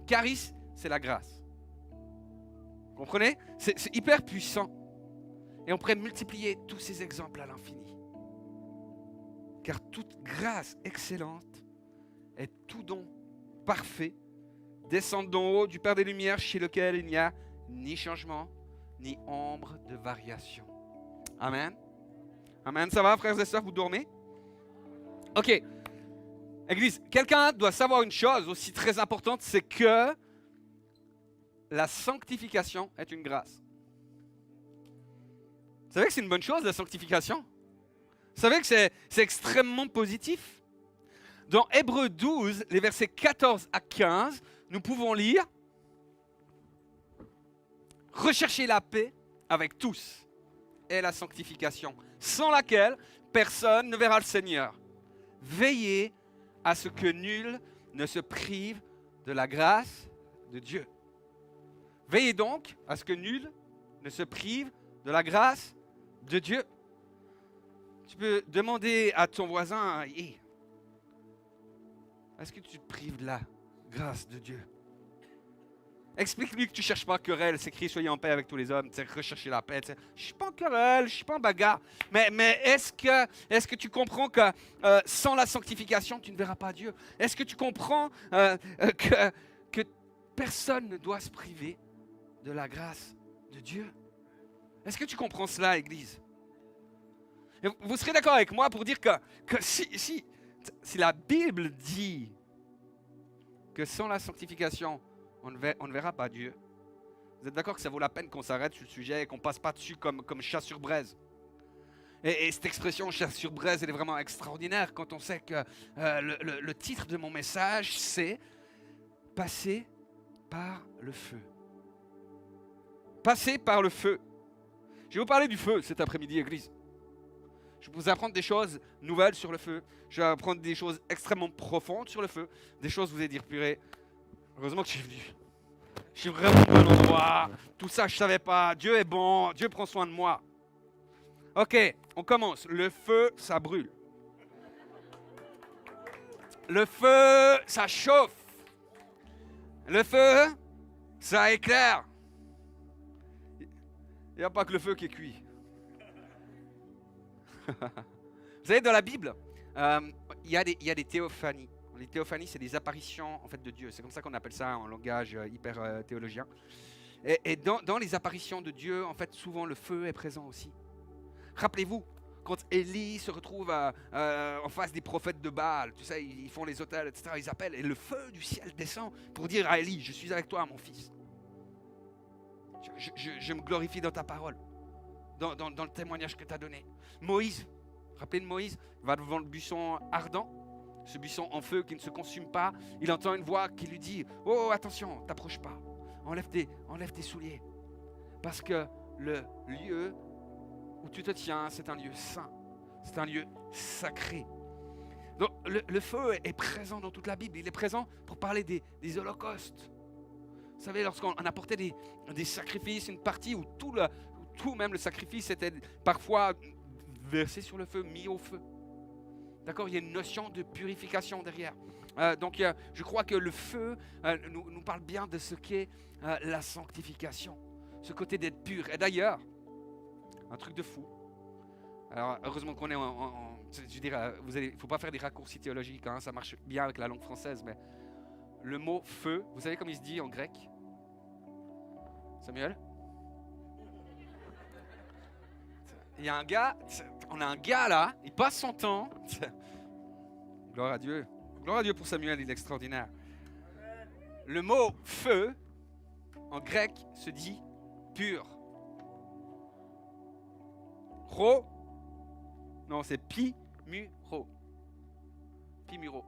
Charis, c'est la grâce. Vous comprenez? C'est hyper puissant. Et on pourrait multiplier tous ces exemples à l'infini. Car toute grâce excellente est tout don parfait, descend d'en haut du Père des Lumières, chez lequel il n'y a ni changement, ni ombre de variation. Amen. Amen. Ça va, frères et sœurs, vous dormez? Ok. Église, quelqu'un doit savoir une chose aussi très importante, c'est que la sanctification est une grâce. Vous savez que c'est une bonne chose, la sanctification? Vous savez que c'est extrêmement positif? Dans Hébreux 12, les versets 14 à 15, nous pouvons lire « Recherchez la paix avec tous et la sanctification, sans laquelle personne ne verra le Seigneur. Veillez à ce que nul ne se prive de la grâce de Dieu. » Veillez donc à ce que nul ne se prive de la grâce de Dieu. Tu peux demander à ton voisin, hey, est-ce que tu te prives de la grâce de Dieu? Explique-lui que tu ne cherches pas querelle, c'est écrit soyez en paix avec tous les hommes, rechercher la paix. Je ne suis pas en querelle, je ne suis pas en bagarre. Mais est-ce que tu comprends que sans la sanctification, tu ne verras pas Dieu? Est-ce que tu comprends que personne ne doit se priver de la grâce de Dieu? Est-ce que tu comprends cela, Église? Et vous serez d'accord avec moi pour dire que si la Bible dit que sans la sanctification, on ne verra pas Dieu, vous êtes d'accord que ça vaut la peine qu'on s'arrête sur le sujet et qu'on ne passe pas dessus comme chat sur braise? Et cette expression chat sur braise, elle est vraiment extraordinaire quand on sait que le titre de mon message, c'est « Passer par le feu ». Passer par le feu. Je vais vous parler du feu cet après-midi, Église. Je vais vous apprendre des choses nouvelles sur le feu. Je vais apprendre des choses extrêmement profondes sur le feu. Des choses, vous allez dire, purée, heureusement que je suis venu. Je suis vraiment au bon endroit. Tout ça, je ne savais pas. Dieu est bon. Dieu prend soin de moi. Ok, on commence. Le feu, ça brûle. Le feu, ça chauffe. Le feu, ça éclaire. Il n'y a pas que le feu qui est cuit. Vous savez, dans la Bible, il y a des théophanies. Les théophanies, c'est des apparitions en fait, de Dieu. C'est comme ça qu'on appelle ça en langage hyper théologien. Et dans les apparitions de Dieu, en fait, souvent le feu est présent aussi. Rappelez-vous, quand Élie se retrouve en face des prophètes de Baal, tu sais, ils font les autels, etc. Ils appellent et le feu du ciel descend pour dire à Élie, je suis avec toi, mon fils. Je me glorifie dans ta parole, dans le témoignage que tu as donné. Moïse, rappelez de Moïse, il va devant le buisson ardent, ce buisson en feu qui ne se consume pas. Il entend une voix qui lui dit « Oh, attention, t'approche pas, enlève tes souliers. Parce que le lieu où tu te tiens, c'est un lieu saint, c'est un lieu sacré. » Donc le feu est présent dans toute la Bible, il est présent pour parler des holocaustes. Vous savez, lorsqu'on apportait des sacrifices, une partie où tout même le sacrifice était parfois versé sur le feu, mis au feu. D'accord, il y a une notion de purification derrière. Donc je crois que le feu nous parle bien de ce qu'est la sanctification, ce côté d'être pur. Et d'ailleurs, un truc de fou. Alors heureusement qu'on est je veux dire, il ne faut pas faire des raccourcis théologiques, hein, ça marche bien avec la langue française, mais le mot feu, vous savez comment il se dit en grec? Samuel? Il y a un gars, on a un gars là, il passe son temps. Gloire à Dieu pour Samuel, il est extraordinaire. Le mot feu, en grec, se dit pur. Ro, non c'est pi-mu-ro. Pi-mu-ro.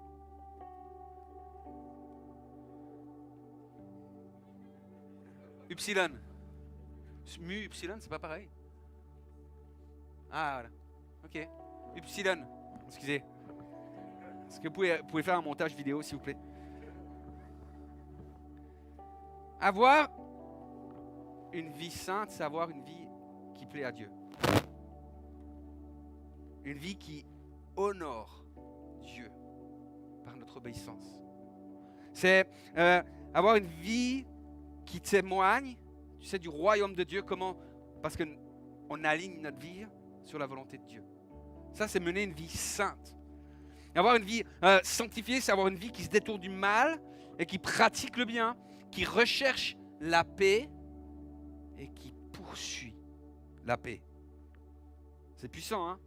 Upsilon. Mu-upsilon, c'est pas pareil? Ah, voilà. Ok. Upsilon. Excusez. Est-ce que vous pouvez faire un montage vidéo, s'il vous plaît? Avoir une vie sainte, c'est avoir une vie qui plaît à Dieu. Une vie qui honore Dieu par notre obéissance. C'est avoir une vie qui témoigne, tu sais, du royaume de Dieu. Comment? Parce qu'on aligne notre vie sur la volonté de Dieu. Ça, c'est mener une vie sainte. Avoir une vie sanctifiée, c'est avoir une vie qui se détourne du mal et qui pratique le bien, qui recherche la paix et qui poursuit la paix. C'est puissant, hein?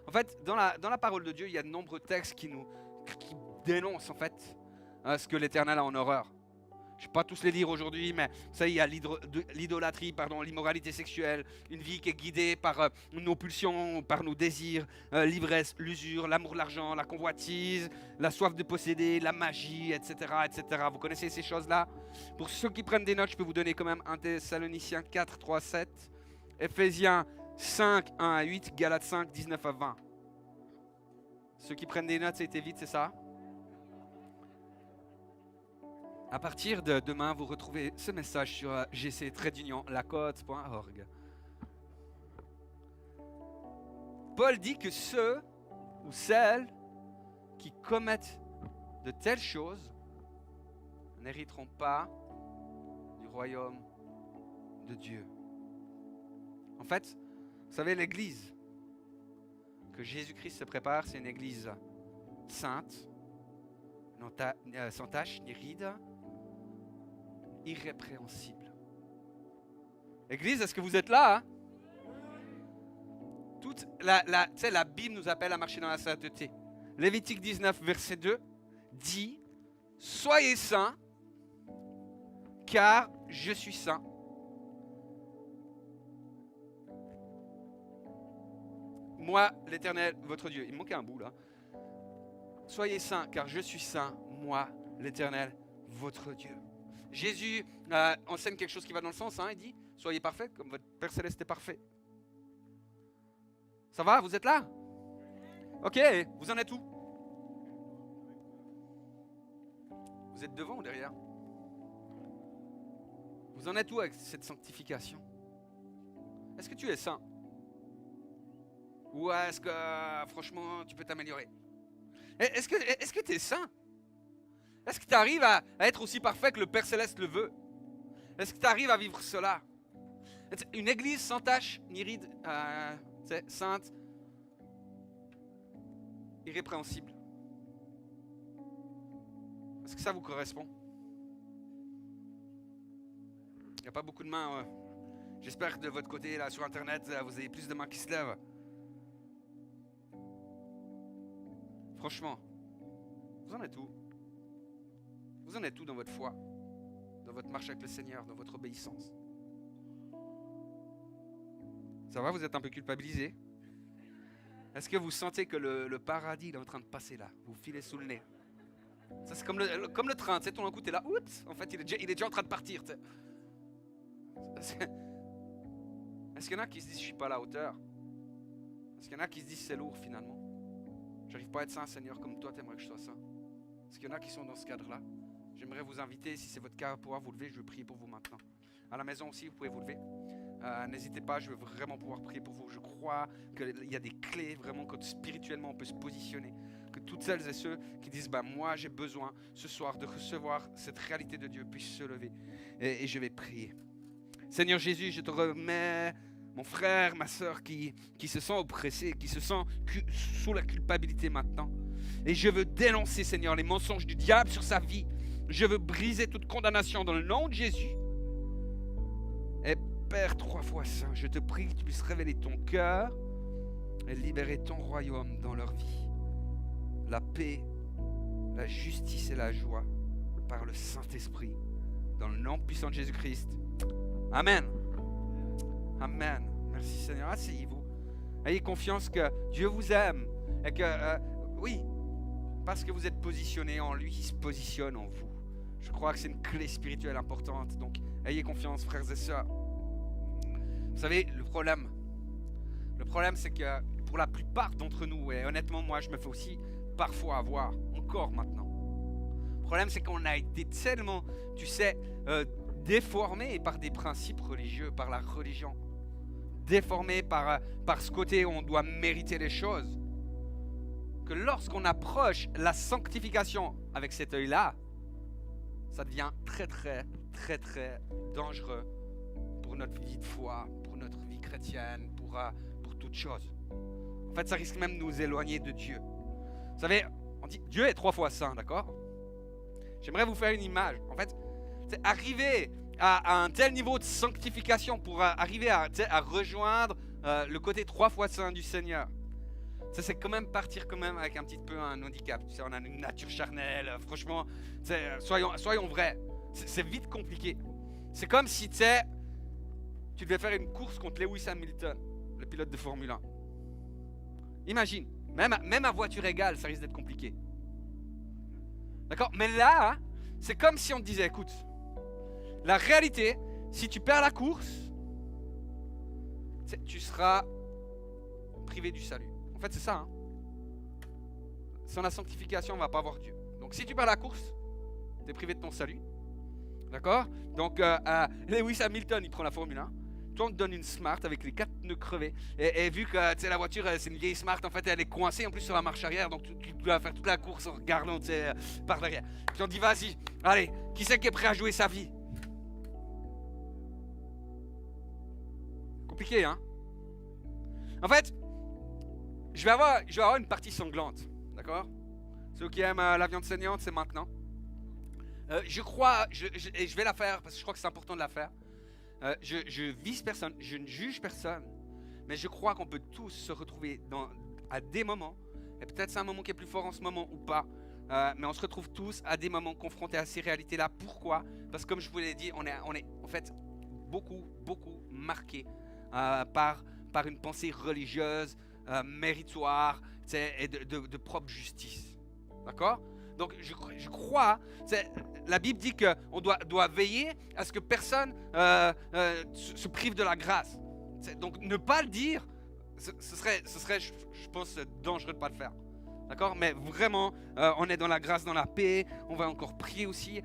En fait, dans la parole de Dieu, il y a de nombreux textes qui dénoncent en fait ce que l'Éternel a en horreur. Je ne vais pas tous les lire aujourd'hui, mais ça, il y a l'idolâtrie, l'immoralité sexuelle, une vie qui est guidée par nos pulsions, par nos désirs, l'ivresse, l'usure, l'amour de l'argent, la convoitise, la soif de posséder, la magie, etc., etc. Vous connaissez ces choses-là? Pour ceux qui prennent des notes, je peux vous donner quand même 1 Thessaloniciens 4, 3, 7, Éphésiens 5, 1 à 8, Galates 5, 19 à 20. Ceux qui prennent des notes, ça a été vite, c'est ça? À partir de demain, vous retrouvez ce message sur gc-lacote.org. Paul dit que ceux ou celles qui commettent de telles choses n'hériteront pas du royaume de Dieu. En fait, vous savez, l'église que Jésus-Christ se prépare, c'est une église sainte, sans tache ni ride, irrépréhensible. Église, est-ce que vous êtes là? Toute la Bible nous appelle à marcher dans la sainteté. Lévitique 19, verset 2 dit « Soyez saints, car je suis saint. » Moi, l'Éternel, votre Dieu. Il me manquait un bout là. Soyez saints, car je suis saint, moi, l'Éternel, votre Dieu. Jésus enseigne quelque chose qui va dans le sens, hein, il dit, soyez parfaits comme votre Père Céleste est parfait. Ça va, vous êtes là? Ok, vous en êtes où? Vous êtes devant ou derrière? Vous en êtes où avec cette sanctification? Est-ce que tu es saint? Ou est-ce que, franchement, tu peux t'améliorer? Est-ce que tu es saint? Est-ce que tu arrives à être aussi parfait que le Père Céleste le veut? Est-ce que tu arrives à vivre cela? Une église sans tache, ni ride, sainte, irrépréhensible. Est-ce que ça vous correspond? Il n'y a pas beaucoup de mains. J'espère que de votre côté, là, sur Internet, vous avez plus de mains qui se lèvent. Franchement, vous en êtes où? Vous en êtes où dans votre foi, dans votre marche avec le Seigneur, dans votre obéissance? Ça va, vous êtes un peu culpabilisé? Est-ce que vous sentez que le paradis est en train de passer là? Vous filez sous le nez. Ça, c'est comme le train, tu sais, tout d'un coup, tu es là, oups, en fait, il est déjà en train de partir. Est-ce qu'il y en a qui se disent, je ne suis pas à la hauteur? Est-ce qu'il y en a qui se disent, c'est lourd finalement? J'arrive pas à être saint, Seigneur, comme toi, tu aimerais que je sois saint. Est-ce qu'il y en a qui sont dans ce cadre-là? J'aimerais vous inviter, si c'est votre cas, à pouvoir vous lever. Je veux prier pour vous maintenant. À la maison aussi, vous pouvez vous lever. N'hésitez pas, je veux vraiment pouvoir prier pour vous. Je crois qu'il y a des clés, vraiment, que spirituellement, on peut se positionner. Que toutes celles et ceux qui disent, moi, j'ai besoin, ce soir, de recevoir cette réalité de Dieu, puissent se lever. Et je vais prier. Seigneur Jésus, je te remets mon frère, ma soeur qui se sent oppressé, qui se sent sous la culpabilité maintenant. Et je veux dénoncer, Seigneur, les mensonges du diable sur sa vie. Je veux briser toute condamnation dans le nom de Jésus. Et Père 3 fois saint, je te prie que tu puisses révéler ton cœur et libérer ton royaume dans leur vie. La paix, la justice et la joie par le Saint-Esprit. Dans le nom puissant de Jésus-Christ. Amen. Amen. Merci Seigneur. Asseyez-vous. Ayez confiance que Dieu vous aime. Et que, oui, parce que vous êtes positionné en lui, il se positionne en vous. Je crois que c'est une clé spirituelle importante. Donc, ayez confiance, frères et sœurs. Vous savez, le problème, c'est que pour la plupart d'entre nous, et honnêtement, moi, je me fais aussi parfois avoir, encore maintenant. Le problème, c'est qu'on a été tellement, tu sais, déformé par des principes religieux, par la religion. Déformé par ce côté où on doit mériter les choses. Que lorsqu'on approche la sanctification avec cet œil-là, ça devient très très très très dangereux pour notre vie de foi, pour notre vie chrétienne, pour toute chose. En fait, ça risque même de nous éloigner de Dieu. Vous savez, on dit Dieu est 3 fois saint, d'accord? J'aimerais vous faire une image. En fait, c'est arriver à un tel niveau de sanctification pour arriver à rejoindre le côté 3 fois saint du Seigneur. Ça, c'est quand même partir quand même avec un petit peu un handicap. Tu sais, on a une nature charnelle. Franchement, soyons vrais. C'est vite compliqué. C'est comme si tu devais faire une course contre Lewis Hamilton, le pilote de Formule 1. Imagine, même à voiture égale, ça risque d'être compliqué. D'accord? Mais là, c'est comme si on te disait, écoute, la réalité, si tu perds la course, tu seras privé du salut. En fait, c'est ça. Hein? Sans la sanctification, on ne va pas voir Dieu. Donc, si tu perds la course, tu es privé de ton salut. D'accord? Donc, Lewis Hamilton, il prend la Formule 1. Toi, on te donne une Smart avec les 4 pneus crevés. Et vu que la voiture, c'est une vieille Smart, en fait, elle est coincée en plus sur la marche arrière. Donc, tu dois faire toute la course en regardant par derrière. Puis on dit, vas-y, allez, qui c'est qui est prêt à jouer sa vie? Compliqué, hein? En fait, je vais avoir une partie sanglante. D'accord? Ceux qui aiment la viande saignante, c'est maintenant. Je crois, et je vais la faire parce que je crois que c'est important de la faire. Je vise personne, je ne juge personne, mais je crois qu'on peut tous se retrouver à des moments, et peut-être c'est un moment qui est plus fort en ce moment ou pas, mais on se retrouve tous à des moments confrontés à ces réalités-là. Pourquoi? Parce que comme je vous l'ai dit, on est en fait beaucoup marqués par une pensée religieuse, méritoire et de propre justice. D'accord? Donc je crois, la Bible dit qu'on doit veiller à ce que personne se prive de la grâce. Donc ne pas le dire, ce serait je pense, dangereux de ne pas le faire. D'accord? Mais vraiment, on est dans la grâce, dans la paix. On va encore prier aussi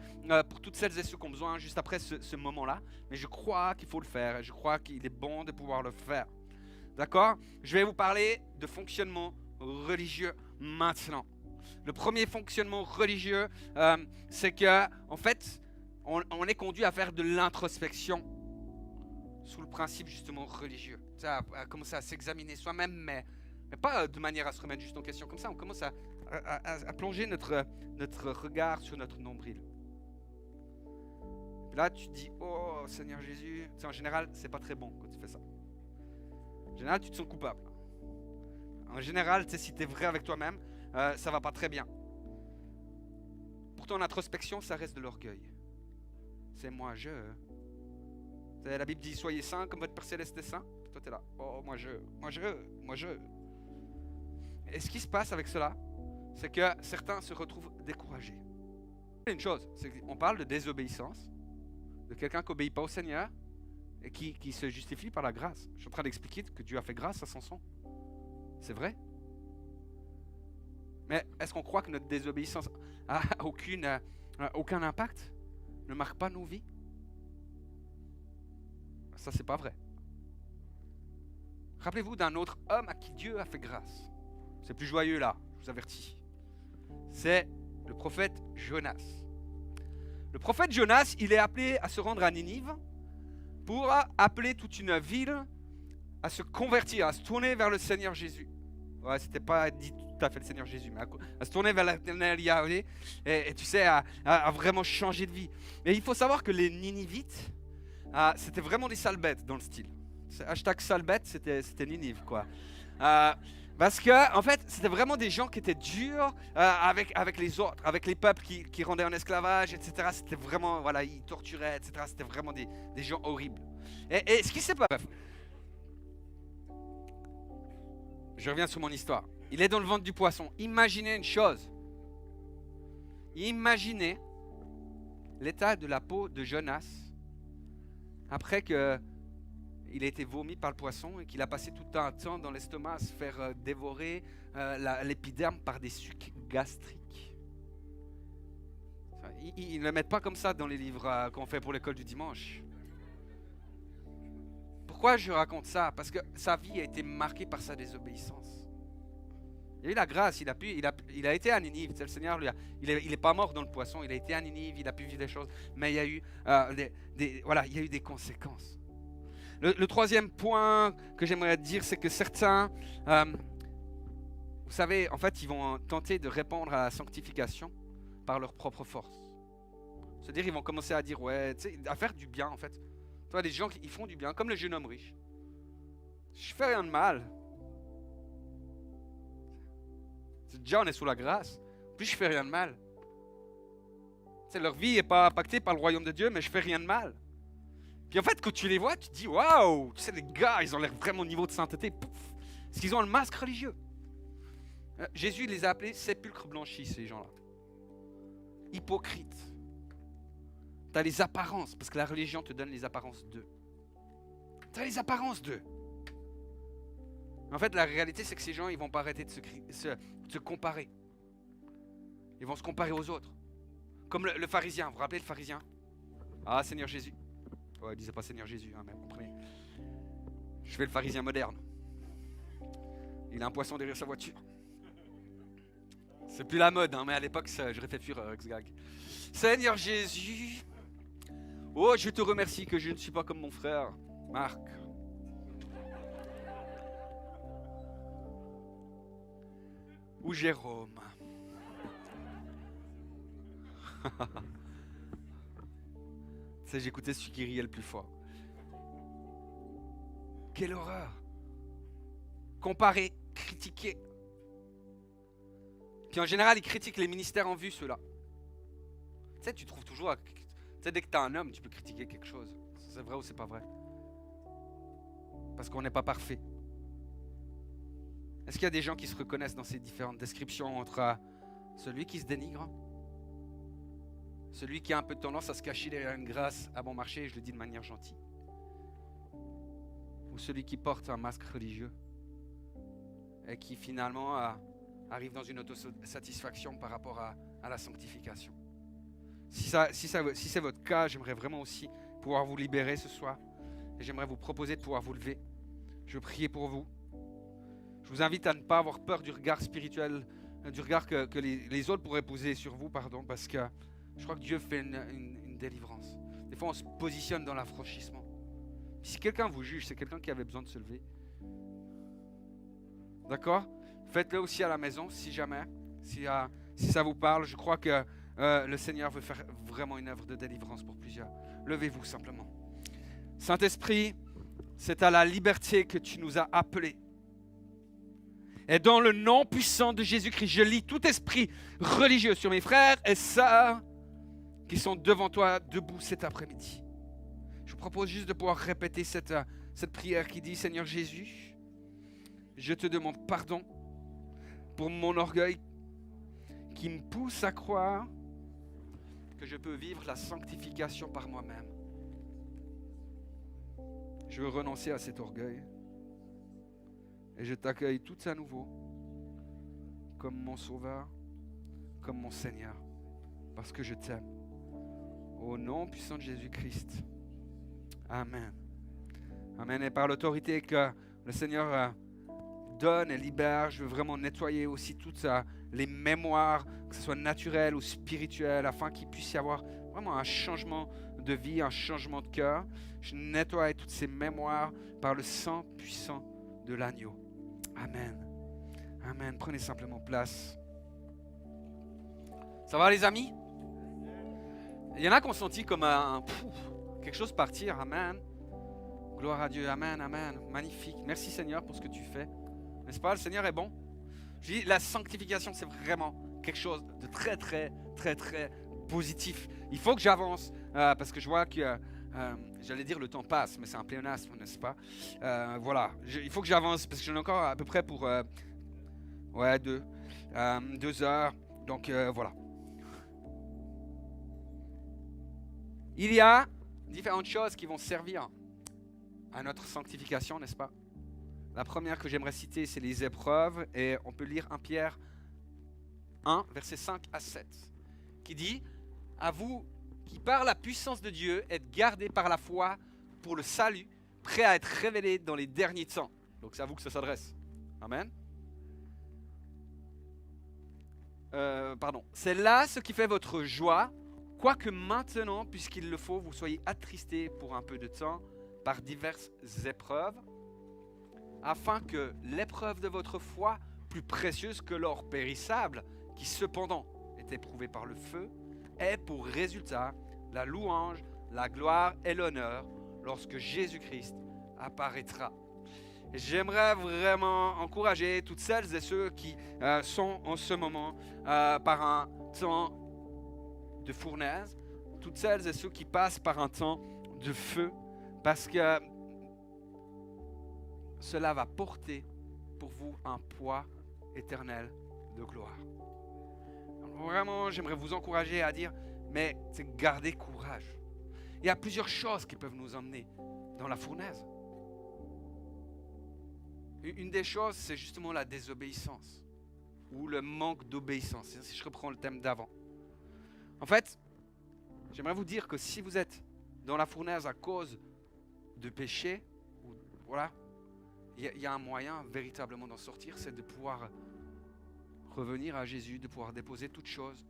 pour toutes celles et ceux qui ont besoin juste après ce moment-là. Mais je crois qu'il faut le faire et je crois qu'il est bon de pouvoir le faire. D'accord? Je vais vous parler de fonctionnement religieux maintenant. Le premier fonctionnement religieux, c'est que, en fait, on est conduit à faire de l'introspection sous le principe justement religieux. À commencer à s'examiner soi-même, mais pas de manière à se remettre juste en question. Comme ça, on commence à plonger notre regard sur notre nombril. Et là, tu te dis, oh Seigneur Jésus. En général, c'est pas très bon quand tu fais ça. En général, tu te sens coupable. En général, si tu es vrai avec toi-même, ça va pas très bien. Pourtant, l'introspection, ça reste de l'orgueil. C'est moi, je. La Bible dit, soyez saints comme votre Père Céleste est saint. Toi, tu es là, oh, moi, je. Et ce qui se passe avec cela, c'est que certains se retrouvent découragés. Une chose, c'est qu'on parle de désobéissance, de quelqu'un qui n'obéit pas au Seigneur et qui se justifie par la grâce. Je suis en train d'expliquer que Dieu a fait grâce à Samson. C'est vrai. Mais est-ce qu'on croit que notre désobéissance a aucun impact? Ne marque pas nos vies? Ça, c'est pas vrai. Rappelez-vous d'un autre homme à qui Dieu a fait grâce. C'est plus joyeux là, je vous avertis. C'est le prophète Jonas. Le prophète Jonas, il est appelé à se rendre à Ninive pour appeler toute une ville à se convertir, à se tourner vers le Seigneur Jésus. Ouais, c'était pas dit tout à fait le Seigneur Jésus, mais à se tourner vers l'Éternel Yahvé et tu sais, à vraiment changer de vie. Et il faut savoir que les Ninivites, c'était vraiment des sales bêtes dans le style. Hashtag sale bête, c'était Ninive, quoi. Parce que, en fait, c'était vraiment des gens qui étaient durs avec les autres, avec les peuples qui rendaient en esclavage, etc. C'était vraiment, voilà, ils torturaient, etc. C'était vraiment des gens horribles. Et ce qui s'est passé, je reviens sur mon histoire. Il est dans le ventre du poisson. Imaginez une chose. Imaginez l'état de la peau de Jonas après qu'il ait été vomi par le poisson et qu'il a passé tout un temps dans l'estomac à se faire dévorer l'épiderme par des sucs gastriques. Ils ne le mettent pas comme ça dans les livres qu'on fait pour l'école du dimanche. Pourquoi je raconte ça? Parce que sa vie a été marquée par sa désobéissance. Il a eu la grâce, il a été à Ninive. Le Seigneur, il est pas mort dans le poisson, il a été à Ninive, il a pu vivre des choses, mais il y a eu, il y a eu des conséquences. Le troisième point que j'aimerais dire, c'est que certains, vous savez, en fait, ils vont tenter de répondre à la sanctification par leur propre force. C'est-à-dire, ils vont commencer à dire, ouais, tu sais, à faire du bien, en fait. Tu vois, les gens, ils font du bien, comme le jeune homme riche. Je fais rien de mal. Déjà, on est sous la grâce. Puis, je fais rien de mal. Tu sais, leur vie n'est pas impactée par le royaume de Dieu, mais je fais rien de mal. Puis en fait, quand tu les vois, tu te dis, waouh, tu sais, les gars, ils ont l'air vraiment au niveau de sainteté. Pouf, parce qu'ils ont un masque religieux. Jésus les a appelés sépulcres blanchis, ces gens-là. Hypocrites. Tu as les apparences, parce que la religion te donne les apparences d'eux. Tu as les apparences d'eux. En fait, la réalité, c'est que ces gens, ils ne vont pas arrêter de se comparer. Ils vont se comparer aux autres. Comme le pharisien, vous vous rappelez le pharisien? Ah, Seigneur Jésus. Ouais, il disait pas Seigneur Jésus, hein, mais comprenez. Je fais le pharisien moderne. Il a un poisson derrière sa voiture. C'est plus la mode, hein, mais à l'époque, j'aurais fait fuir X-Gag. Seigneur Jésus, oh, je te remercie que je ne suis pas comme mon frère, Marc. Ou Jérôme. Tu sais, j'écoutais celui qui riait le plus fort. Quelle horreur! Comparer, critiquer. Puis en général, ils critiquent les ministères en vue, ceux-là. Tu sais, tu trouves toujours... Tu sais, dès que tu as un homme, tu peux critiquer quelque chose. C'est vrai ou c'est pas vrai? Parce qu'on n'est pas parfait. Est-ce qu'il y a des gens qui se reconnaissent dans ces différentes descriptions entre celui qui se dénigre, celui qui a un peu de tendance à se cacher derrière une grâce à bon marché, et je le dis de manière gentille, ou celui qui porte un masque religieux et qui finalement arrive dans une autosatisfaction par rapport à la sanctification? Si c'est votre cas, j'aimerais vraiment aussi pouvoir vous libérer ce soir et j'aimerais vous proposer de pouvoir vous lever. Je veux prier pour vous. Je vous invite à ne pas avoir peur du regard spirituel, du regard que les autres pourraient poser sur vous, parce que je crois que Dieu fait une délivrance. Des fois, on se positionne dans l'affranchissement. Si quelqu'un vous juge, c'est quelqu'un qui avait besoin de se lever. D'accord? Faites-le aussi à la maison, si jamais, si ça vous parle. Je crois que le Seigneur veut faire vraiment une œuvre de délivrance pour plusieurs. Levez-vous simplement. Saint-Esprit, c'est à la liberté que tu nous as appelés. Et dans le nom puissant de Jésus-Christ, je lie tout esprit religieux sur mes frères et sœurs qui sont devant toi, debout cet après-midi. Je vous propose juste de pouvoir répéter cette prière qui dit: Seigneur Jésus, je te demande pardon pour mon orgueil qui me pousse à croire que je peux vivre la sanctification par moi-même. Je veux renoncer à cet orgueil et je t'accueille tout à nouveau comme mon Sauveur, comme mon Seigneur, parce que je t'aime. Au nom puissant de Jésus-Christ. Amen. Amen. Et par l'autorité que le Seigneur donne et libère, je veux vraiment nettoyer aussi toutes les mémoires, que ce soit naturelles ou spirituelles, afin qu'il puisse y avoir vraiment un changement de vie, un changement de cœur. Je nettoie toutes ces mémoires par le sang puissant de l'agneau. Amen. Amen. Prenez simplement place. Ça va les amis? Il y en a qui ont senti comme quelque chose partir. Amen. Gloire à Dieu. Amen. Amen. Magnifique. Merci Seigneur pour ce que tu fais. N'est-ce pas? Le Seigneur est bon. Je dis, la sanctification, c'est vraiment quelque chose de très, très, très, très positif. Il faut que j'avance parce que je vois que, j'allais dire le temps passe, mais c'est un pléonasme, n'est-ce pas? Voilà. Il faut que j'avance parce que j'en ai encore à peu près pour 2 heures. Donc voilà. Il y a différentes choses qui vont servir à notre sanctification, n'est-ce pas? La première que j'aimerais citer, c'est les épreuves. Et on peut lire 1 Pierre 1, versets 5 à 7, qui dit: à vous qui par la puissance de Dieu êtes gardés par la foi pour le salut, prêt à être révélé dans les derniers temps. Donc c'est à vous que ça s'adresse. Amen. C'est là ce qui fait votre joie, quoique maintenant, puisqu'il le faut, vous soyez attristés pour un peu de temps par diverses épreuves, afin que l'épreuve de votre foi, plus précieuse que l'or périssable, qui cependant est éprouvé par le feu, ait pour résultat la louange, la gloire et l'honneur lorsque Jésus-Christ apparaîtra. Et j'aimerais vraiment encourager toutes celles et ceux qui sont en ce moment par un temps de fournaise, toutes celles et ceux qui passent par un temps de feu, parce que cela va porter pour vous un poids éternel de gloire. Alors vraiment, j'aimerais vous encourager à dire, mais c'est garder courage. Il y a plusieurs choses qui peuvent nous emmener dans la fournaise. Une des choses, c'est justement la désobéissance ou le manque d'obéissance, si je reprends le thème d'avant. En fait, j'aimerais vous dire que si vous êtes dans la fournaise à cause de péché, voilà, il y a un moyen véritablement d'en sortir, c'est de pouvoir revenir à Jésus, de pouvoir déposer toutes choses.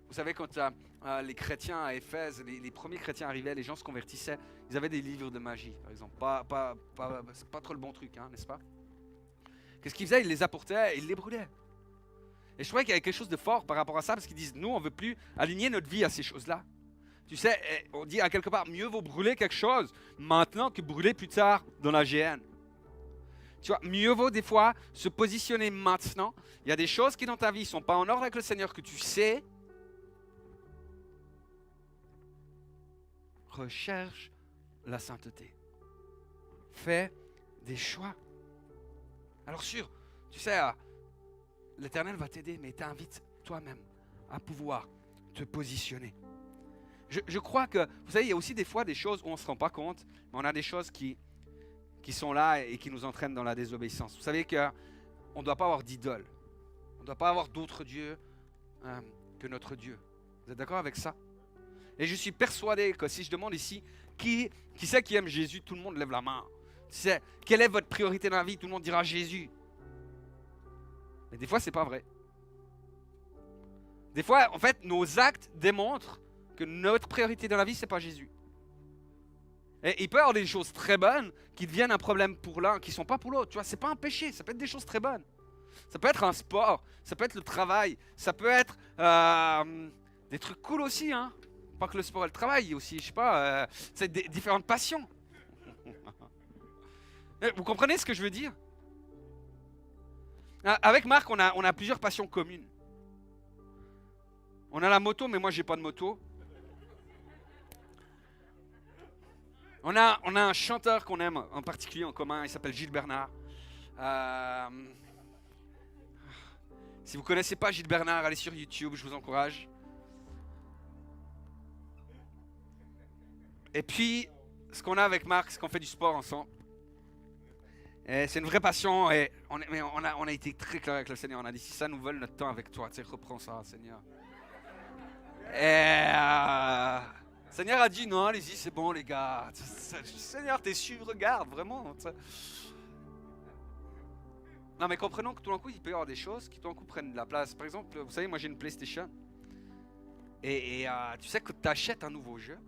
Vous savez, quand les chrétiens à Éphèse, les premiers chrétiens arrivaient, les gens se convertissaient, ils avaient des livres de magie, par exemple. C'est pas trop le bon truc, hein, n'est-ce pas? Qu'est-ce qu'ils faisaient? Ils les apportaient et ils les brûlaient. Et je trouvais qu'il y avait quelque chose de fort par rapport à ça, parce qu'ils disent, nous, on ne veut plus aligner notre vie à ces choses-là. Tu sais, on dit à quelque part, mieux vaut brûler quelque chose maintenant que brûler plus tard dans la géhenne. Tu vois, mieux vaut des fois se positionner maintenant. Il y a des choses qui dans ta vie ne sont pas en ordre avec le Seigneur, que tu sais. Recherche la sainteté. Fais des choix. Alors sûr, tu sais, l'Éternel va t'aider, mais t'invite toi-même à pouvoir te positionner. Je crois que, vous savez, il y a aussi des fois des choses où on ne se rend pas compte, mais on a des choses qui sont là et qui nous entraînent dans la désobéissance. Vous savez qu'on ne doit pas avoir d'idole. On ne doit pas avoir d'autre Dieu que notre Dieu. Vous êtes d'accord avec ça? Et je suis persuadé que si je demande ici, qui c'est qui aime Jésus, tout le monde lève la main. Tu sais, quelle est votre priorité dans la vie? Tout le monde dira Jésus. Mais des fois, c'est pas vrai. Des fois, en fait, nos actes démontrent que notre priorité dans la vie, c'est pas Jésus. Et il peut y avoir des choses très bonnes qui deviennent un problème pour l'un, qui ne sont pas pour l'autre. Tu vois, c'est pas un péché, ça peut être des choses très bonnes. Ça peut être un sport, ça peut être le travail, ça peut être des trucs cool aussi, hein. Pas que le sport et le travail, aussi, je sais pas, c'est différentes passions. Vous comprenez ce que je veux dire? Avec Marc, on a plusieurs passions communes. On a la moto, mais moi, j'ai pas de moto. On a un chanteur qu'on aime en particulier en commun, il s'appelle Gilles Bernard. Si vous ne connaissez pas Gilles Bernard, allez sur YouTube, je vous encourage. Et puis, ce qu'on a avec Marc, c'est qu'on fait du sport ensemble. Et c'est une vraie passion et on a été très clair avec le Seigneur. On a dit, si ça nous vole notre temps avec toi, tu sais, reprends ça, Seigneur. Et le Seigneur a dit, non, allez-y, c'est bon les gars. Seigneur, t'es sûr, regarde, vraiment. Non, mais comprenons que tout d'un coup, il peut y avoir des choses qui tout d'un coup prennent de la place. Par exemple, vous savez, moi j'ai une PlayStation. Et tu sais que tu achètes un nouveau jeu.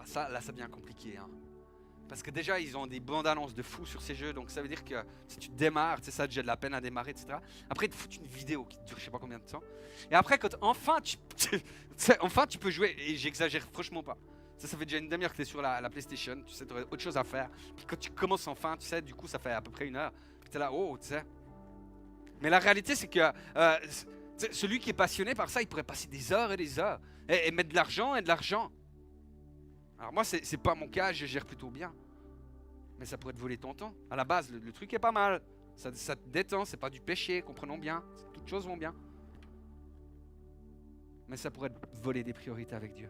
Ça devient compliqué. Hein. Parce que déjà, ils ont des bandes annonces de fous sur ces jeux. Donc ça veut dire que si tu démarres, tu sais, ça a déjà de la peine à démarrer, etc. Après, ils te foutent une vidéo qui dure je sais pas combien de temps. Et après, quand enfin tu peux jouer, et j'exagère franchement pas. Ça fait déjà une demi-heure que tu es sur la PlayStation. Tu sais, tu aurais autre chose à faire. Puis quand tu commences enfin, tu sais, du coup, ça fait à peu près 1 heure. Puis tu es là, oh, tu sais. Mais la réalité, c'est que celui qui est passionné par ça, il pourrait passer des heures et des heures. Et mettre de l'argent et de l'argent. Alors moi, c'est pas mon cas, je gère plutôt bien. Mais ça pourrait te voler ton temps. À la base, le truc est pas mal. Ça te détend, c'est pas du péché, comprenons bien. Toutes choses vont bien. Mais ça pourrait te voler des priorités avec Dieu.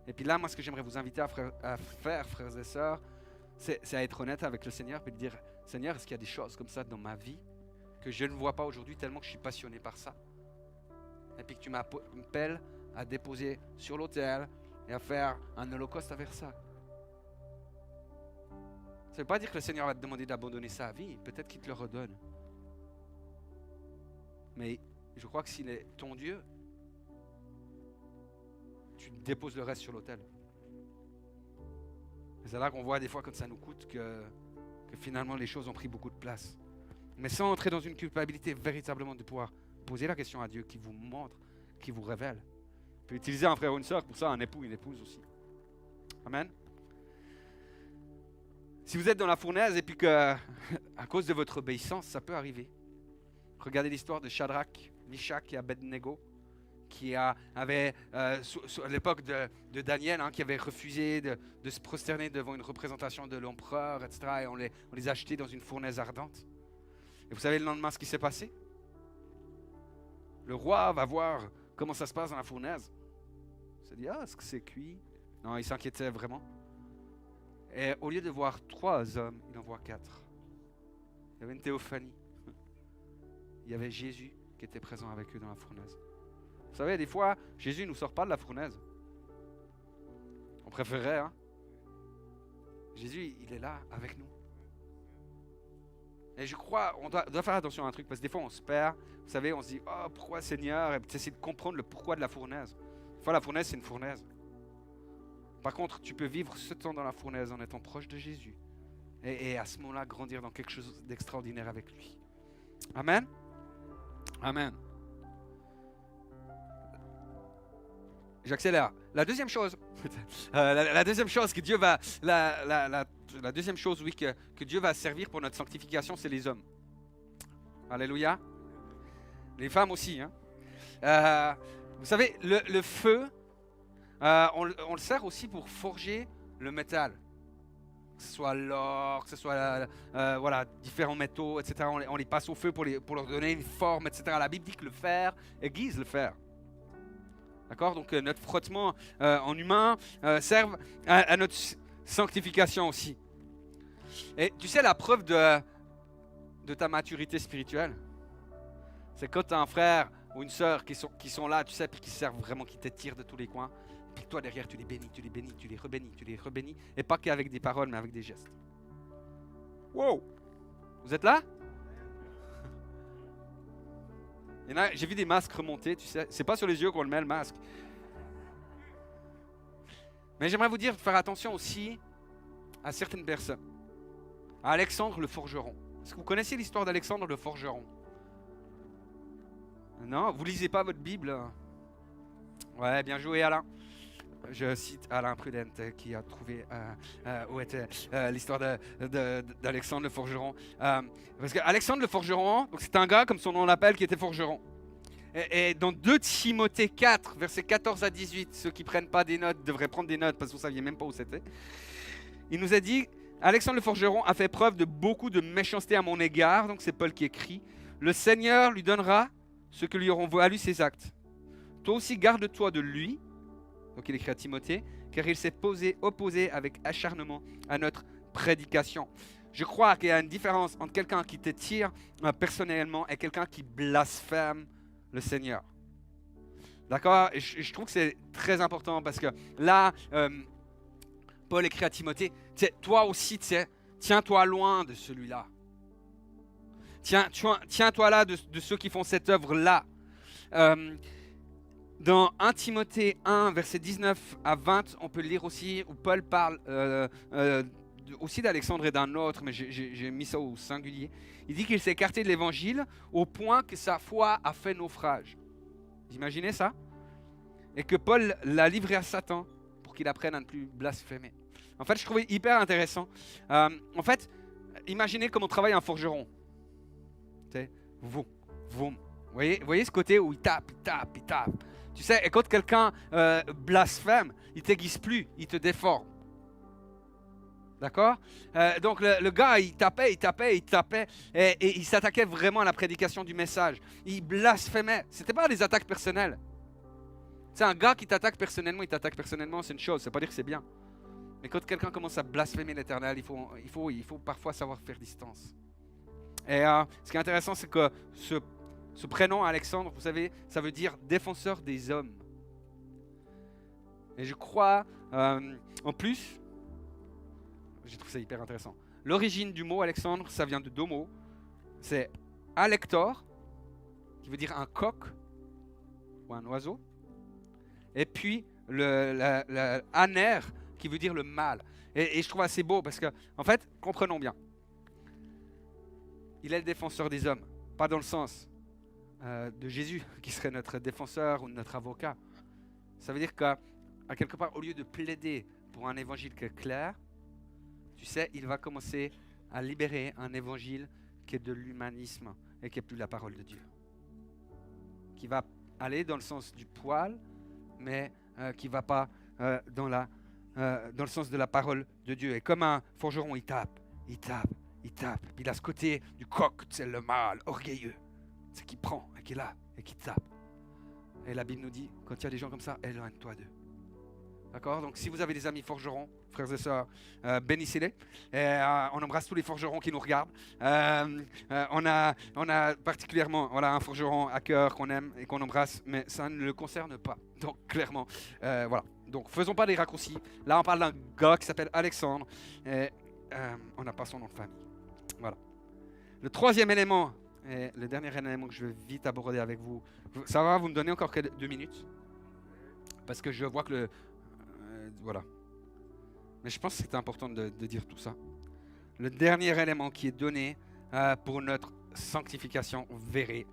Et puis là, moi, ce que j'aimerais vous inviter à faire, frères et sœurs, c'est à être honnête avec le Seigneur et de dire, Seigneur, est-ce qu'il y a des choses comme ça dans ma vie que je ne vois pas aujourd'hui tellement que je suis passionné par ça? Et puis que tu m'appelles à déposer sur l'autel et à faire un holocauste avec ça. Ça ne veut pas dire que le Seigneur va te demander d'abandonner sa vie. Peut-être qu'il te le redonne. Mais Je crois que s'il est ton Dieu, tu déposes le reste sur l'autel. Et c'est là qu'on voit des fois quand ça nous coûte que finalement les choses ont pris beaucoup de place. Mais sans entrer dans une culpabilité véritablement de pouvoir poser la question à Dieu qui vous montre, qui vous révèle. Vous pouvez utiliser un frère ou une sœur, pour ça un époux, une épouse aussi. Amen. Si vous êtes dans la fournaise et puis que, à cause de votre obéissance, ça peut arriver. Regardez l'histoire de Shadrach, Meshach et Abednego, qui avait, à l'époque de Daniel, qui avait refusé de se prosterner devant une représentation de l'empereur, etc. Et on les a jetés dans une fournaise ardente. Et vous savez le lendemain ce qui s'est passé? Le roi va voir comment ça se passe dans la fournaise. Il se dit, est-ce que c'est cuit? Non, il s'inquiétait vraiment. Et au lieu de voir 3 hommes, il en voit 4. Il y avait une théophanie. Il y avait Jésus qui était présent avec eux dans la fournaise. Vous savez, des fois, Jésus ne nous sort pas de la fournaise. On préférerait, Jésus, il est là avec nous. Et je crois, on doit faire attention à un truc, parce que des fois, on se perd. Vous savez, on se dit, pourquoi Seigneur? Et puis, tu essaies de comprendre le pourquoi de la fournaise. Des fois, la fournaise, c'est une fournaise. Par contre, tu peux vivre ce temps dans la fournaise en étant proche de Jésus. Et à ce moment-là, grandir dans quelque chose d'extraordinaire avec lui. Amen. Amen. J'accélère. La deuxième chose, la deuxième chose que Dieu va, la deuxième chose, oui, que Dieu va servir pour notre sanctification, c'est les hommes. Alléluia. Les femmes aussi. Vous savez, le feu, on le sert aussi pour forger le métal. Que ce soit l'or, que ce soit différents métaux, etc. On les passe au feu pour leur donner une forme, etc. La Bible dit que le fer aiguise le fer. D'accord? Donc notre frottement en humain sert à notre sanctification aussi. Et tu sais, la preuve de ta maturité spirituelle, c'est quand tu as un frère ou une sœur qui sont là, tu sais, puis qui servent vraiment, qui t'étirent de tous les coins, puis toi derrière tu les bénis, tu les bénis, tu les rebénis, et pas qu'avec des paroles, mais avec des gestes. Wow! Vous êtes là? J'ai vu des masques remonter, tu sais. C'est pas sur les yeux qu'on le met, le masque. Mais j'aimerais vous dire de faire attention aussi à certaines personnes. À Alexandre le forgeron. Est-ce que vous connaissez l'histoire d'Alexandre le forgeron? Non? Vous lisez pas votre Bible? Ouais, bien joué Alain. Je cite Alain Prudente qui a trouvé où était l'histoire d'Alexandre le forgeron. Parce qu'Alexandre le forgeron, c'est un gars, comme son nom l'appelle, qui était forgeron. Et dans 2 Timothée 4, versets 14 à 18, ceux qui ne prennent pas des notes devraient prendre des notes parce que vous ne saviez même pas où c'était. Il nous a dit, Alexandre le forgeron a fait preuve de beaucoup de méchanceté à mon égard, donc c'est Paul qui écrit. Le Seigneur lui donnera ce que lui auront valu ses actes. Toi aussi garde-toi de lui. Donc il écrit à Timothée, car il s'est opposé avec acharnement à notre prédication. Je crois qu'il y a une différence entre quelqu'un qui te tire personnellement et quelqu'un qui blasphème le Seigneur. D'accord? Et je trouve que c'est très important parce que là, Paul écrit à Timothée, toi aussi, tiens-toi loin de celui-là. Tiens-toi là de ceux qui font cette œuvre-là. Dans 1 Timothée 1, versets 19 à 20, on peut le lire aussi, où Paul parle aussi d'Alexandre et d'un autre, mais j'ai mis ça au singulier. Il dit qu'il s'est écarté de l'évangile au point que sa foi a fait naufrage. Vous imaginez ça? Et que Paul l'a livré à Satan pour qu'il apprenne à ne plus blasphémer. En fait, je trouvais hyper intéressant. En fait, imaginez comment travaille un forgeron. Vous voyez ce côté où il tape. Tu sais, et quand quelqu'un blasphème, il ne t'aiguise plus, il te déforme. D'accord? Donc le gars, il tapait, et il s'attaquait vraiment à la prédication du message. Il blasphémait. Ce n'était pas des attaques personnelles. C'est un gars qui t'attaque personnellement, c'est une chose, ça ne veut pas dire que c'est bien. Mais quand quelqu'un commence à blasphémer l'Éternel, il faut parfois savoir faire distance. Et ce qui est intéressant, c'est que ce prénom Alexandre, vous savez, ça veut dire défenseur des hommes. Et je crois, en plus, j'ai trouvé ça hyper intéressant. L'origine du mot Alexandre, ça vient de 2 mots. C'est Alector, qui veut dire un coq ou un oiseau. Et puis aner, qui veut dire le mâle. Et je trouve assez beau parce que, en fait, comprenons bien. Il est le défenseur des hommes, pas dans le sens de Jésus, qui serait notre défenseur ou notre avocat. Ça veut dire qu'à quelque part, au lieu de plaider pour un évangile qui est clair, tu sais, il va commencer à libérer un évangile qui est de l'humanisme et qui n'est plus la parole de Dieu. Qui va aller dans le sens du poil, mais qui ne va pas dans le sens de la parole de Dieu. Et comme un forgeron, il tape. Puis il a ce côté du coq, c'est le mâle, orgueilleux. C'est qui prend, et qui est là, et qui tape. Et la Bible nous dit, quand il y a des gens comme ça, éloigne-toi d'eux. D'accord? Donc si vous avez des amis forgerons, frères et sœurs, bénissez-les. On embrasse tous les forgerons qui nous regardent. On a particulièrement un forgeron à cœur qu'on aime et qu'on embrasse, mais ça ne le concerne pas. Donc clairement, voilà. Donc faisons pas des raccourcis. Là on parle d'un gars qui s'appelle Alexandre. Et, on n'a pas son nom de famille. Voilà. Le troisième élément, et le dernier élément que je vais vite aborder avec vous. Ça va, vous me donnez encore 2 minutes? Parce que je vois que voilà. Mais je pense que c'est important de dire tout ça. Le dernier élément qui est donné pour notre sanctification, vous verrez.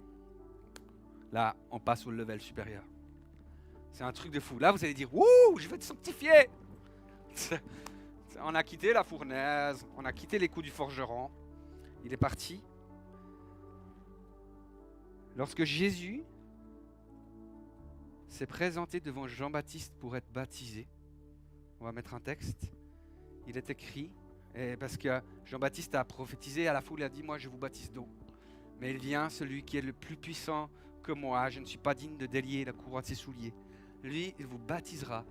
Là, on passe au level supérieur. C'est un truc de fou. Là, vous allez dire, wouh, je vais te sanctifier. On a quitté la fournaise, on a quitté les coups du forgeron. Il est parti. Lorsque Jésus s'est présenté devant Jean-Baptiste pour être baptisé, on va mettre un texte, il est écrit, parce que Jean-Baptiste a prophétisé à la foule, il a dit, moi je vous baptise d'eau. Mais il vient celui qui est le plus puissant que moi, je ne suis pas digne de délier la courroie de ses souliers. Lui, il vous baptisera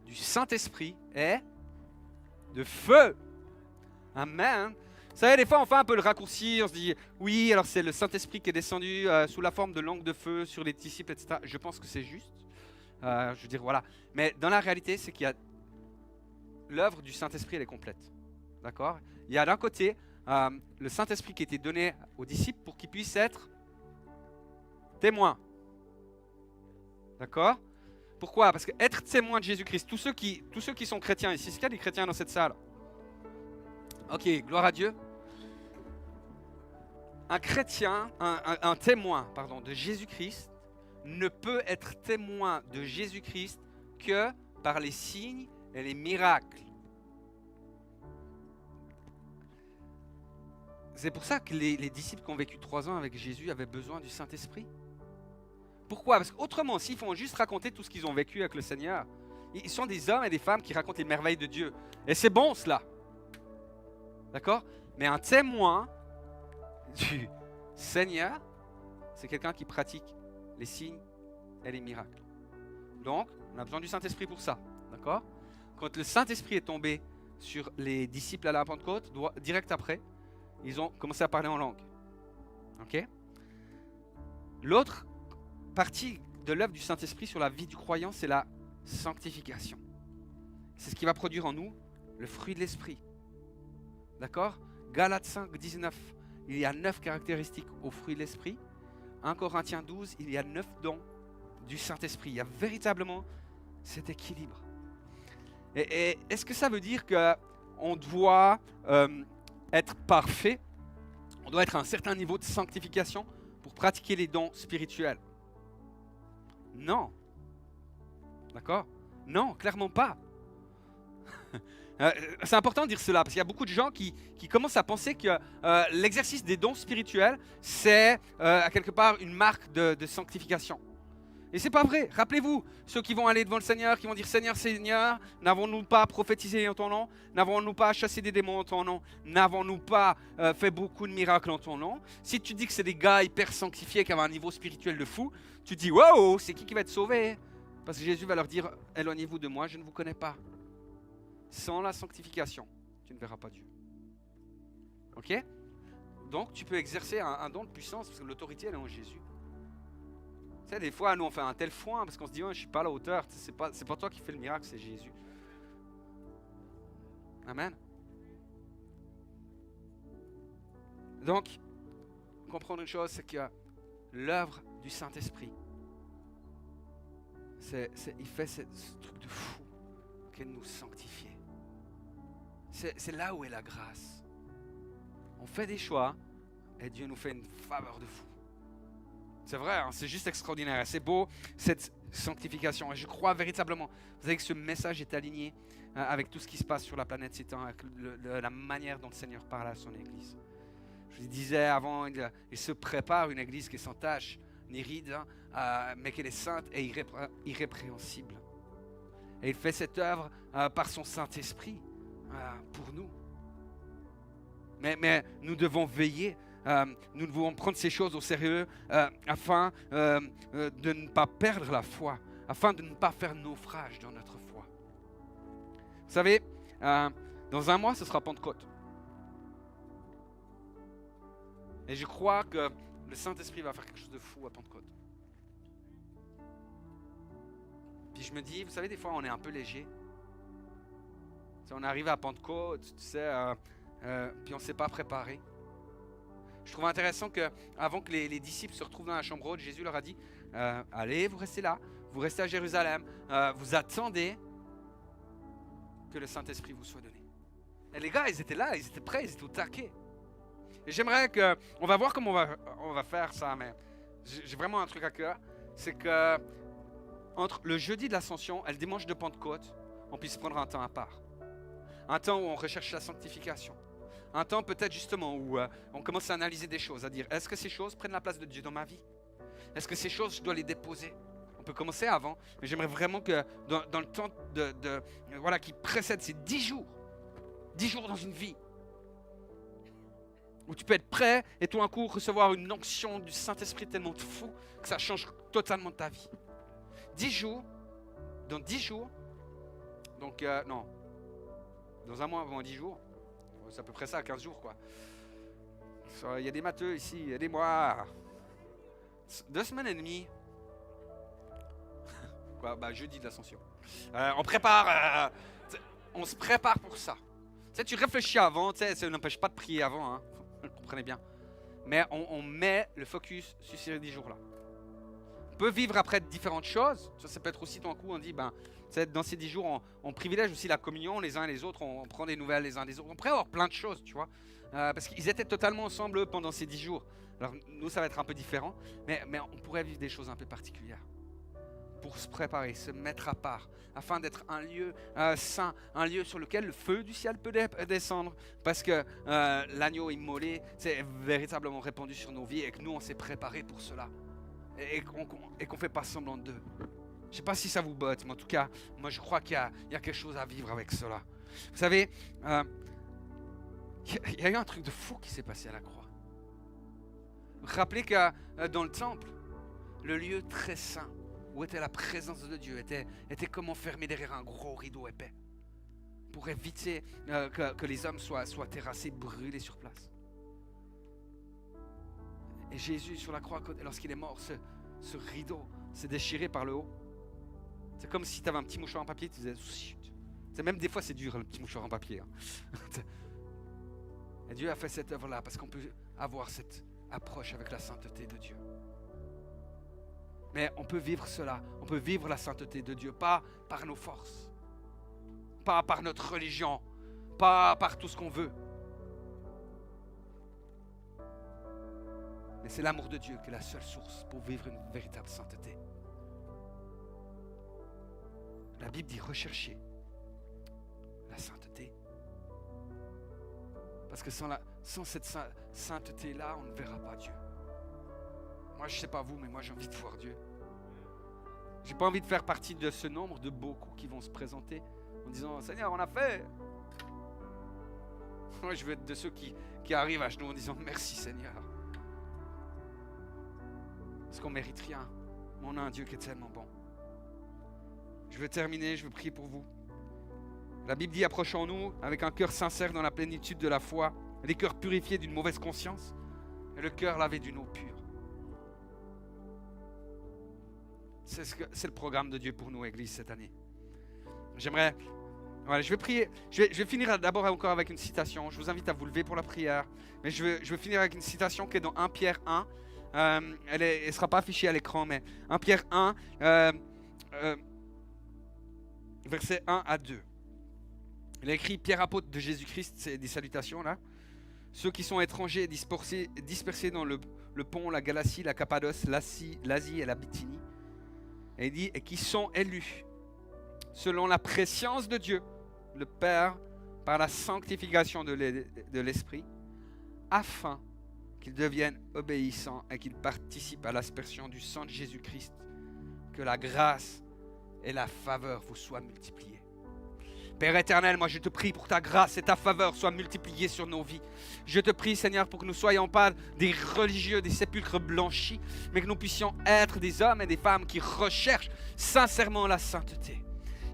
du Saint-Esprit et de feu. Amen. Vous savez, des fois, on fait un peu le raccourci, on se dit, oui, alors c'est le Saint-Esprit qui est descendu sous la forme de langue de feu sur les disciples, etc. Je pense que c'est juste. Je veux dire, voilà. Mais dans la réalité, c'est qu'il y a l'œuvre du Saint-Esprit, elle est complète. D'accord? Il y a d'un côté le Saint-Esprit qui a été donné aux disciples pour qu'ils puissent être témoins. D'accord? Pourquoi? Parce que être témoin de Jésus-Christ, tous ceux qui sont chrétiens ici, est-ce qu'il y a des chrétiens dans cette salle? Ok, gloire à Dieu. Un chrétien, un témoin, de Jésus-Christ ne peut être témoin de Jésus-Christ que par les signes et les miracles. C'est pour ça que les disciples qui ont vécu 3 ans avec Jésus avaient besoin du Saint-Esprit. Pourquoi? Parce qu'autrement, s'ils font juste raconter tout ce qu'ils ont vécu avec le Seigneur, ils sont des hommes et des femmes qui racontent les merveilles de Dieu. Et c'est bon cela. D'accord? Mais un témoin du Seigneur, c'est quelqu'un qui pratique les signes et les miracles. Donc, on a besoin du Saint-Esprit pour ça. D'accord? Quand le Saint-Esprit est tombé sur les disciples à la Pentecôte, direct après, ils ont commencé à parler en langue. Ok? L'autre partie de l'œuvre du Saint-Esprit sur la vie du croyant, c'est la sanctification. C'est ce qui va produire en nous le fruit de l'Esprit. D'accord? Galates 5, 19, il y a 9 caractéristiques au fruit de l'Esprit. 1 Corinthiens 12, il y a 9 dons du Saint-Esprit. Il y a véritablement cet équilibre. Et est-ce que ça veut dire qu'on doit être parfait? On doit être à un certain niveau de sanctification pour pratiquer les dons spirituels? Non. D'accord? Non, clairement pas. C'est important de dire cela, parce qu'il y a beaucoup de gens qui commencent à penser que l'exercice des dons spirituels, c'est à quelque part une marque de sanctification. Et c'est pas vrai. Rappelez-vous, ceux qui vont aller devant le Seigneur, qui vont dire Seigneur, Seigneur, n'avons-nous pas prophétisé en ton nom? N'avons-nous pas chassé des démons en ton nom? N'avons-nous pas fait beaucoup de miracles en ton nom? Si tu dis que c'est des gars hyper sanctifiés qui ont un niveau spirituel de fou, tu dis wow, c'est qui va être sauvé? Parce que Jésus va leur dire éloignez-vous de moi, je ne vous connais pas. Sans la sanctification, tu ne verras pas Dieu. Ok? Donc tu peux exercer un don de puissance parce que l'autorité elle est en Jésus. Tu sais, des fois, nous, on fait un tel foin parce qu'on se dit, oh, je ne suis pas à la hauteur. C'est pas toi qui fais le miracle, c'est Jésus. Amen. Donc, comprendre une chose, c'est que l'œuvre du Saint-Esprit, il fait ce truc de fou qui est de nous sanctifier. C'est là où est la grâce. On fait des choix et Dieu nous fait une faveur de fou. C'est vrai, hein, c'est juste extraordinaire. C'est beau cette sanctification. Et je crois véritablement, vous savez que ce message est aligné avec tout ce qui se passe sur la planète ces temps, avec la manière dont le Seigneur parle à son Église. Je vous disais avant, il se prépare une Église qui est sans tache, ni ride, mais qui est sainte et irrépréhensible. Et il fait cette œuvre par son Saint-Esprit pour nous. Mais nous devons veiller, nous devons prendre ces choses au sérieux afin de ne pas perdre la foi, afin de ne pas faire naufrage dans notre foi. Vous savez, dans un mois, ce sera Pentecôte. Et je crois que le Saint-Esprit va faire quelque chose de fou à Pentecôte. Puis je me dis, vous savez, des fois, on est un peu léger. On arrive à Pentecôte, tu sais, puis on ne s'est pas préparé. Je trouve intéressant qu'avant que les disciples se retrouvent dans la chambre haute, Jésus leur a dit, allez, vous restez là, vous restez à Jérusalem, vous attendez que le Saint-Esprit vous soit donné. Et les gars, ils étaient là, ils étaient prêts, ils étaient au taquet. Et j'aimerais on va voir comment on va faire ça, mais j'ai vraiment un truc à cœur, c'est que entre le jeudi de l'Ascension et le dimanche de Pentecôte, on puisse prendre un temps à part. Un temps où on recherche la sanctification. Un temps peut-être justement où on commence à analyser des choses, à dire, est-ce que ces choses prennent la place de Dieu dans ma vie? Est-ce que ces choses, je dois les déposer? On peut commencer avant, mais j'aimerais vraiment que dans le temps voilà, qui précède ces 10 jours dans une vie, où tu peux être prêt et tout d'un coup recevoir une onction du Saint-Esprit tellement fou que ça change totalement ta vie. 10 jours, dans 10 jours, donc non, dans un mois avant 10 jours, c'est à peu près ça, 15 jours quoi. Il y a des matheux ici, aidez-moi. 2 semaines et demie. Quoi, jeudi de l'Ascension. On prépare, on se prépare pour ça. Tu sais, tu réfléchis avant, tu sais, ça n'empêche pas de prier avant, hein. Vous comprenez bien. Mais on met le focus sur ces 10 jours-là. On peut vivre après différentes choses. Ça peut être aussi tout d'un coup, on dit, dans ces 10 jours, on privilège aussi la communion les uns et les autres, on prend des nouvelles les uns des autres. On pourrait avoir plein de choses, tu vois. Parce qu'ils étaient totalement ensemble eux, pendant ces 10 jours. Alors nous, ça va être un peu différent, mais on pourrait vivre des choses un peu particulières. Pour se préparer, se mettre à part, afin d'être un lieu saint, un lieu sur lequel le feu du ciel peut descendre, parce que l'agneau immolé s'est véritablement répandu sur nos vies et que nous, on s'est préparé pour cela. Et qu'on ne fait pas semblant d'eux. Je ne sais pas si ça vous botte, mais en tout cas, moi je crois qu'il y a quelque chose à vivre avec cela. Vous savez, il y a eu un truc de fou qui s'est passé à la croix. Vous vous rappelez que dans le temple, le lieu très saint, où était la présence de Dieu, était comme enfermé derrière un gros rideau épais, pour éviter que les hommes soient terrassés, brûlés sur place. Et Jésus, sur la croix, lorsqu'il est mort, ce rideau s'est déchiré par le haut. C'est comme si tu avais un petit mouchoir en papier, tu faisais... Même des fois, c'est dur, le petit mouchoir en papier. Hein. Et Dieu a fait cette œuvre-là parce qu'on peut avoir cette approche avec la sainteté de Dieu. Mais on peut vivre cela, on peut vivre la sainteté de Dieu, pas par nos forces, pas par notre religion, pas par tout ce qu'on veut. Mais c'est l'amour de Dieu qui est la seule source pour vivre une véritable sainteté. La Bible dit rechercher la sainteté. Parce que sans cette sainteté-là, on ne verra pas Dieu. Moi, je ne sais pas vous, mais moi, j'ai envie de voir Dieu. Je n'ai pas envie de faire partie de ce nombre de beaucoup qui vont se présenter en disant « Seigneur, on a fait !» Moi, je veux être de ceux qui arrivent à genoux en disant « Merci Seigneur !» Parce qu'on ne mérite rien, mais on a un Dieu qui est tellement bon. Je veux terminer, je veux prier pour vous. La Bible dit « Approchons-nous avec un cœur sincère dans la plénitude de la foi, les cœurs purifiés d'une mauvaise conscience et le cœur lavé d'une eau pure. » C'est le programme de Dieu pour nous, Église, cette année. Voilà, je vais prier. Je vais finir d'abord encore avec une citation. Je vous invite à vous lever pour la prière. Mais je veux finir avec une citation qui est dans 1 Pierre 1, Elle ne sera pas affichée à l'écran, mais 1 Pierre 1, versets 1 à 2. Il a écrit: Pierre, apôtre de Jésus-Christ, c'est des salutations là. Ceux qui sont étrangers et dispersés dans le pont, la Galatie, la Cappadoce, l'Asie et la Bithynie. Et il dit: et qui sont élus selon la préscience de Dieu, le Père, par la sanctification de l'Esprit, afin qu'ils deviennent obéissants et qu'ils participent à l'aspersion du sang de Jésus-Christ. Que la grâce et la faveur vous soient multipliées. Père éternel, moi je te prie pour ta grâce et ta faveur soient multipliées sur nos vies. Je te prie, Seigneur, pour que nous ne soyons pas des religieux, des sépulcres blanchis, mais que nous puissions être des hommes et des femmes qui recherchent sincèrement la sainteté,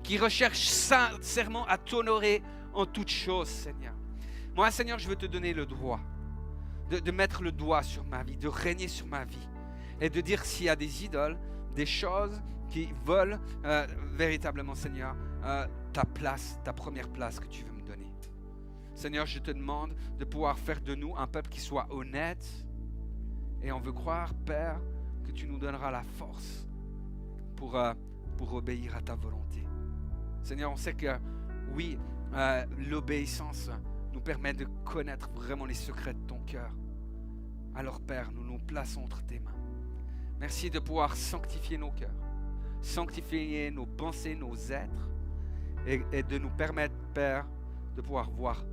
qui recherchent sincèrement à t'honorer en toutes choses, Seigneur. Moi, Seigneur, je veux te donner le droit de mettre le doigt sur ma vie, de régner sur ma vie et de dire s'il y a des idoles, des choses qui volent véritablement, Seigneur, ta place, ta première place que tu veux me donner. Seigneur, je te demande de pouvoir faire de nous un peuple qui soit honnête, et on veut croire, Père, que tu nous donneras la force pour obéir à ta volonté. Seigneur, on sait que oui, l'obéissance nous permet de connaître vraiment les secrets de ton cœur. Alors Père, nous nous plaçons entre tes mains. Merci de pouvoir sanctifier nos cœurs, sanctifier nos pensées, nos êtres, et de nous permettre, Père, de pouvoir voir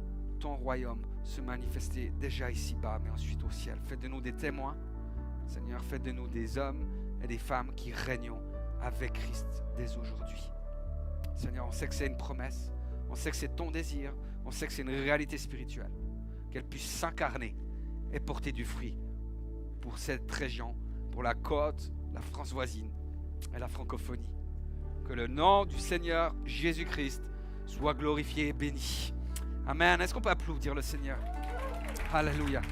ton royaume se manifester déjà ici-bas, mais ensuite au ciel. Fais de nous des témoins, Seigneur, fais de nous des hommes et des femmes qui régnons avec Christ dès aujourd'hui. Seigneur, on sait que c'est une promesse, on sait que c'est ton désir, on sait que c'est une réalité spirituelle, qu'elle puisse s'incarner et porter du fruit pour cette région, pour la côte, la France voisine et la francophonie. Que le nom du Seigneur Jésus-Christ soit glorifié et béni. Amen. Est-ce qu'on peut applaudir le Seigneur? Alléluia.